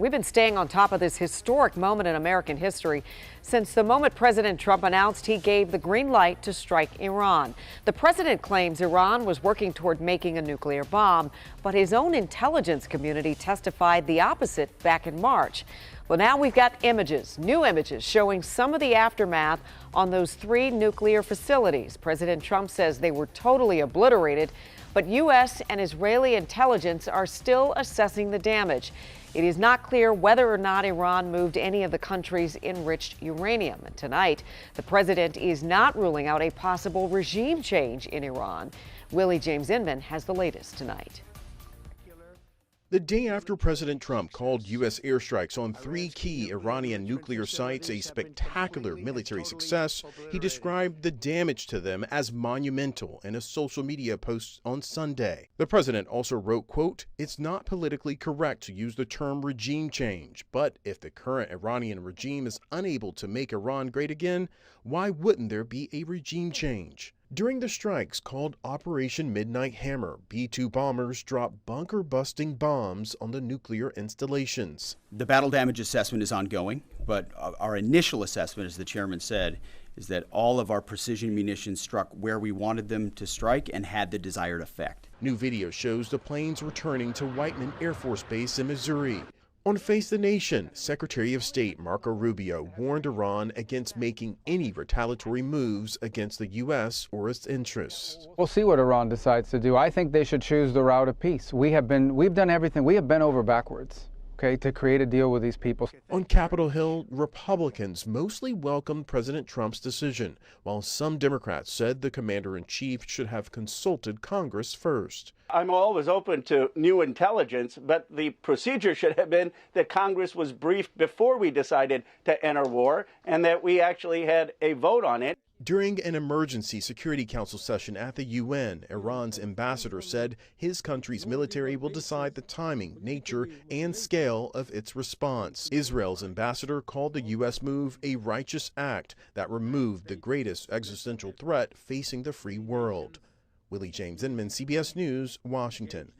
We've been staying on top of this historic moment in American history since the moment President Trump announced he gave the green light to strike Iran. The president claims Iran was working toward making a nuclear bomb, but his own intelligence community testified the opposite back in March. Well, now we've got images, new images, showing some of the aftermath on those 3 nuclear facilities. President Trump says they were totally obliterated, but U.S. and Israeli intelligence are still assessing the damage. It is not clear whether or not Iran moved any of the country's enriched uranium. And tonight, the president is not ruling out a possible regime change in Iran. Willie James Inman has the latest tonight. The day after President Trump called U.S. airstrikes on 3 key Iranian nuclear sites a spectacular military success, he described the damage to them as monumental in a social media post on Sunday. The president also wrote, quote, "It's not politically correct to use the term regime change, but if the current Iranian regime is unable to make Iran great again, why wouldn't there be a regime change?" During the strikes called Operation Midnight Hammer, B-2 bombers dropped bunker-busting bombs on the nuclear installations. The battle damage assessment is ongoing, but our initial assessment, as the chairman said, is that all of our precision munitions struck where we wanted them to strike and had the desired effect. New video shows the planes returning to Whiteman Air Force Base in Missouri. On Face the Nation, Secretary of State Marco Rubio warned Iran against making any retaliatory moves against the U.S. or its interests. We'll see what Iran decides to do. I think they should choose the route of peace. We've done everything. We have bent over backwards, okay, to create a deal with these people. On Capitol Hill, Republicans mostly welcomed President Trump's decision, while some Democrats said the commander-in-chief should have consulted Congress first. I'm always open to new intelligence, but the procedure should have been that Congress was briefed before we decided to enter war and that we actually had a vote on it. During an emergency Security Council session at the UN, Iran's ambassador said his country's military will decide the timing, nature, and scale of its response. Israel's ambassador called the U.S. move a righteous act that removed the greatest existential threat facing the free world. Willie James Inman, CBS News, Washington.